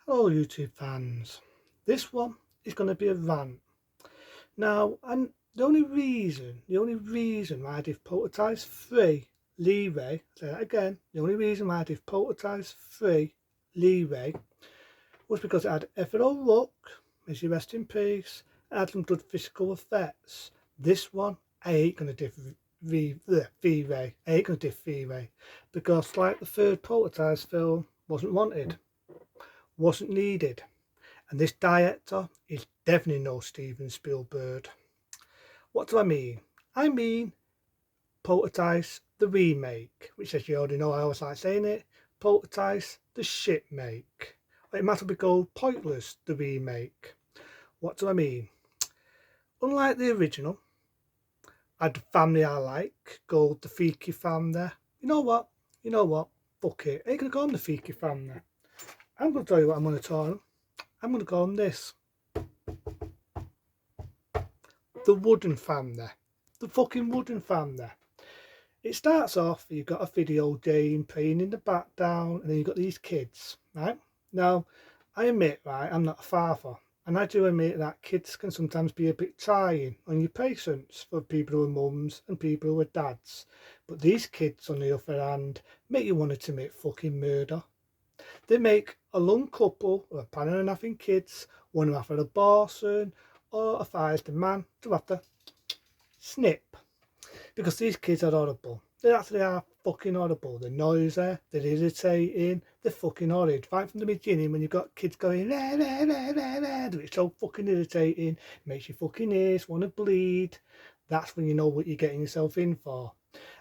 Hello YouTube fans, this one is going to be a rant. Now, and the only reason why I did Poltergeist 3 Leeway, say that again, the only reason why I did Poltergeist 3 Leeway was because it had Everett Rook, may she rest in peace, it had some good physical effects. This one, I ain't going to do V-Ray, I ain't going to do V-Ray, because like the third Poltergeist film, wasn't wanted, wasn't needed. And this director is definitely no Steven Spielberg. What do I mean? I mean Poltergeist the Remake, which, as you already know, I always like saying it, Poltergeist the shit make. Or it might be called Pointless the Remake. What do I mean? Unlike the original, I had the family I like, called the Freaky Family. You know what? Fuck it. I ain't gonna call them the Freaky Family. I'm gonna tell you what I'm gonna call them. I'm gonna call them this. The Wooden Family. The fucking Wooden Family. It starts off, you've got a video game playing in the background, and then you've got these kids, right? Now, I admit, right, I'm not a father, and I do admit that kids can sometimes be a bit trying on your patience for people who are mums and people who are dads. But these kids, on the other hand, make you want to commit fucking murder. They make a young couple who are planning on having kids want to have an abortion, or advise the man to have to snip. Because these kids are horrible. They actually are fucking horrible. They're noisy, they're irritating, they're fucking horrid. Right from the beginning, when you've got kids going, rah, rah, rah, rah, rah, it's so fucking irritating, makes your fucking ears want to bleed. That's when you know what you're getting yourself in for.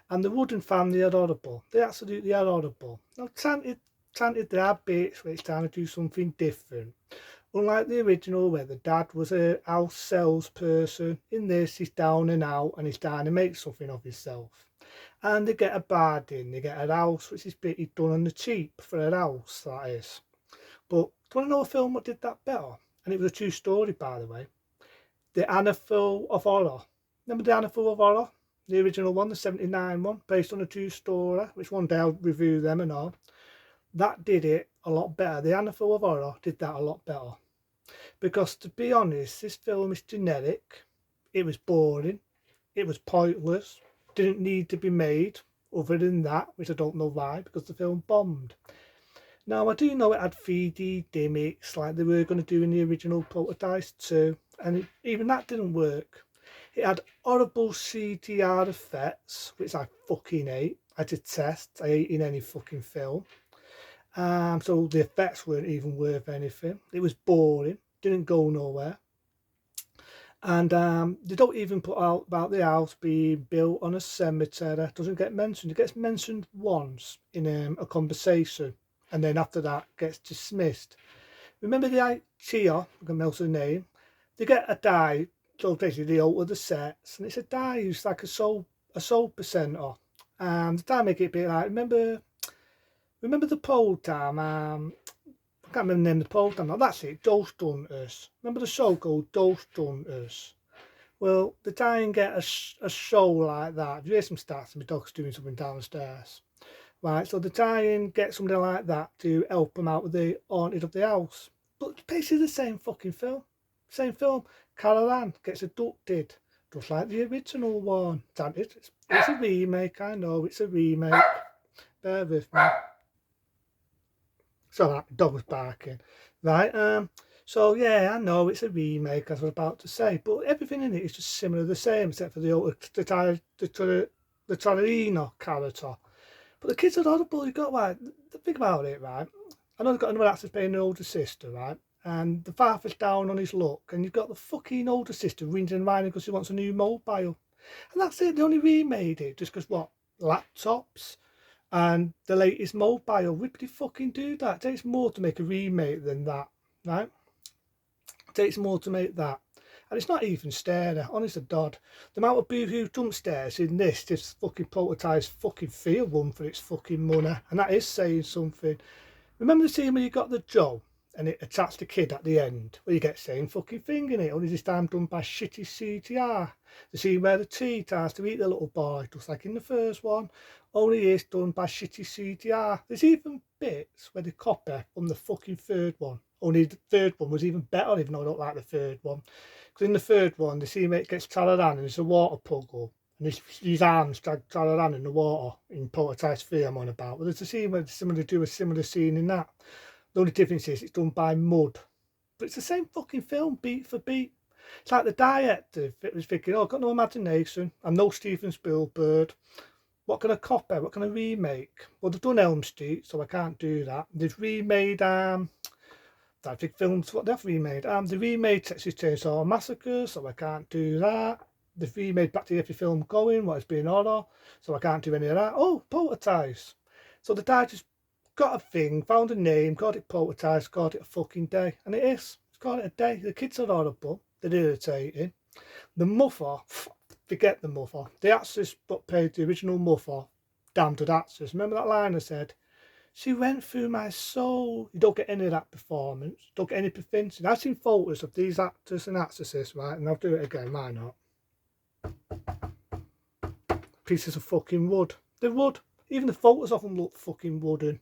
And the Wooden Family are horrible. They absolutely are horrible. Now, granted there are bits where it's trying to do something different. Unlike the original, where the dad was a house salesperson, in this he's down and out and he's trying to make something of himself. And they get a bad in, they get a house which is pretty done on the cheap for a house, that is. But do you want to know a film that did that better? And it was a true story, by the way. The Annabelle of Horror. Remember the Annabelle of Horror? The original one, the 79 one, based on a true story, which one day I'll review them and all. That did it a lot better. The Annabelle of Horror did that a lot better. Because to be honest, this film is generic, it was boring, it was pointless, didn't need to be made other than that, which I don't know why, because the film bombed. Now, I do know it had 3D gimmicks like they were going to do in the original Poltergeist 2, and even that didn't work. It had horrible CGI effects, which I fucking hate. I detest. I hate in any fucking film. So the effects weren't even worth anything. It was boring, didn't go nowhere. And they don't even put out about the house being built on a cemetery. It doesn't get mentioned. It gets mentioned once in a conversation, and then after that gets dismissed. Remember the IKEA, I can melt the name. They get a guy, so basically they alter the sets, and it's a guy who's like a soul presenter. And the time make it a bit like remember the pole time. I can't remember the name of the program now. That's it, Ghost Hunters. Remember the show called Ghost Hunters? Well, they try and get a show like that. If you hear some stats, my dog's doing something downstairs. Right, so they try and get something like that to help them out with the haunted of the house. But it's basically the same fucking film. Same film. Carol Ann gets abducted, just like the original one. It's a remake, I know, it's a remake. Bear with me. So that dog was barking, right? So yeah, I know it's a remake, as I was about to say, but everything in it is just similar, the same, except for the Torino character. But the kids are horrible. You got like, think about it, right? I know they've got another actor playing an older sister, right? And the father's down on his luck, and you've got the fucking older sister whinging and whining because she wants a new mobile, and that's it. They only remade it just because what, laptops and the latest mobile. Would they fucking do that? It takes more to make a remake than that, right? It takes more to make that. And it's not even scary, honest to God. The amount of boohoo jump scares in this fucking Poltergeist fucking feel one for its fucking money. And that is saying something. Remember the scene where you got the Joe and it attached the kid at the end, where you get the same fucking thing in it, only this time done by shitty CGI. The scene where the tree tries to eat the little boy, just like in the first one, only it's done by shitty CGI. There's even bits where they copy from the fucking third one, Only the third one was even better, even though I don't like the third one. Because in the third one, the teammate gets Talaran and there's a water puddle. And his arms drag Talaran in the water in Poltergeist 3 I'm on about. But there's a scene where they do a similar scene in that. The only difference is it's done by mud. But it's the same fucking film, beat for beat. It's like the director was thinking, oh, I've got no imagination. I'm no Steven Spielberg. What can I copy? What can I remake? Well, they've done Elm Street, so I can't do that. They've remade I think films, what they've remade. They remade Texas Chainsaw Massacre, so I can't do that. They've remade back to every film going, what has been horror, so I can't do any of that. Oh, Poltergeist. So the guy just got a thing, found a name, called it Poltergeist, called it a fucking day. And it is. It's called it a day. The kids are horrible. They're irritating. The mother, forget the mother. The actress that played the original mother, damn good actress. Remember that line I said? She went through my soul. You don't get any of that performance. Don't get any convincing. I've seen photos of these actors and actresses, right? And I'll do it again. Why not? Pieces of fucking wood. They're wood. Even the photos of them look fucking wooden.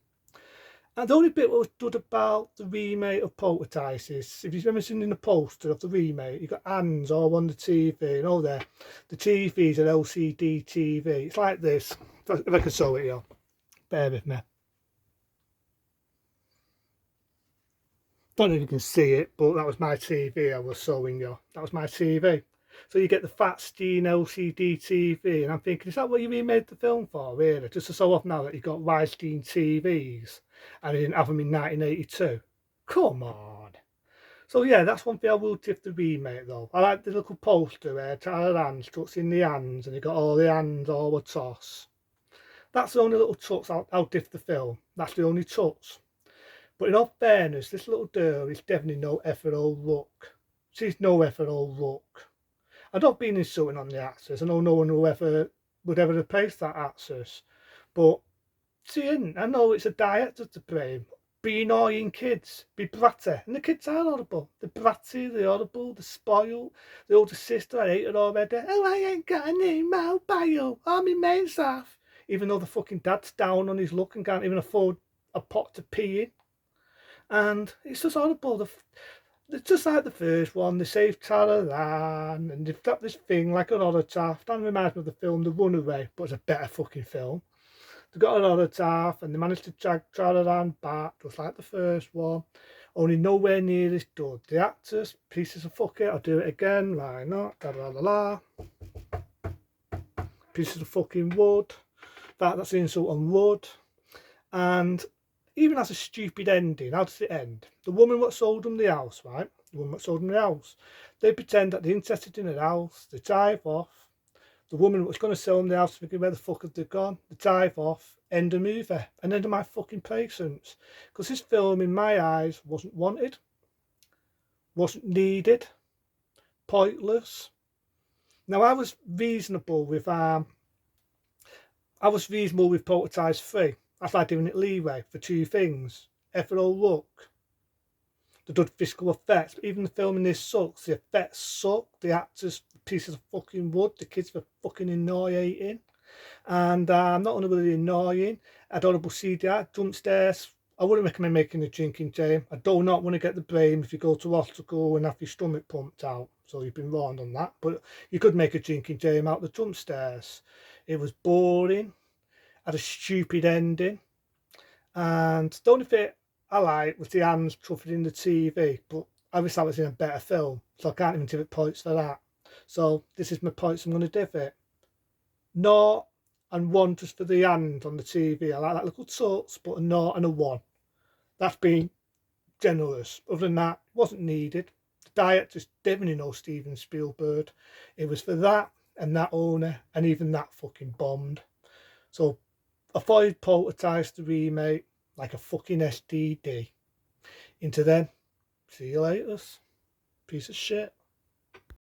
And the only bit that was good about the remake of Poltergeist is, if you've ever seen in the poster of the remake, you've got hands all on the TV, and all there. The TV's an LCD TV. It's like this. If I can show it here. Bear with me. Don't know if you can see it, but that was my TV I was showing you. That was my TV. So you get the fat Steen LCD TV, and I'm thinking, is that what you remade the film for, really? Just to show off now that you've got widescreen TVs, and you didn't have them in 1982. Come on. So yeah, that's one thing I will give the remake though. I like the little poster where Tyler Hands tucks in the hands, and you got all the hands all a toss. That's the only little touch I'll diff the film. That's the only touch. But in all fairness, this little girl is definitely no effort or look. She's no effort or look. I've not been insulting on the actress. I know no one would ever replace that actress. But she isn't. I know it's a director to blame. Be annoying kids. Be bratty. And the kids are horrible. They're bratty, they're horrible, they're spoiled. The older sister, I hate her already. Oh, I ain't got a new mobile. I'm in mates off. Even though the fucking dad's down on his luck and can't even afford a pot to pee in. And it's just horrible. It's just like the first one. They saved Talaran, and they've got this thing like an Holotaf. That reminds me of the film The Runaway, but it's a better fucking film. They've got an Holotaf, and they managed to drag Talaran back, just like the first one. Only nowhere near as good. The actors, pieces of fuck it. I'll do it again. Why not? Da da da da. Pieces of fucking wood. That's an insult on wood. And even has a stupid ending. How does it end? The woman that sold them the house, right? The woman that sold them the house. They pretend that they're interested in the house. They drive off. The woman that's going to sell them the house, thinking, where the fuck have they gone? They drive off. End of movie. And end of my fucking patience. Because this film, in my eyes, wasn't wanted. Wasn't needed. Pointless. Now, I was reasonable with Poltergeist 3. That's like giving it leeway for two things. Effort or look. The good physical effects. But even the filming this sucks. The effects suck. The actors, pieces of fucking wood. The kids were fucking annoying. And not only were they annoying, adorable CGI, jump stairs. I wouldn't recommend making a drinking game. I do not want to get the blame if you go to hospital and have your stomach pumped out. So you've been warned on that. But you could make a drinking game out the jump stairs. It was boring. Had a stupid ending, and the only thing I like was the hands covered in the TV, but I wish that was in a better film, so I can't even give it points for that. So this is my points I'm going to give it. 0 and 1 just for the hand on the TV. I like that little touch, but a 0 and a 1. That's being generous. Other than that, it wasn't needed. The director's definitely no Steven Spielberg. It was for that and that owner, and even that fucking bombed. So avoid Poltergeist the Remake like a fucking STD. Into then, see you later. Piece of shit.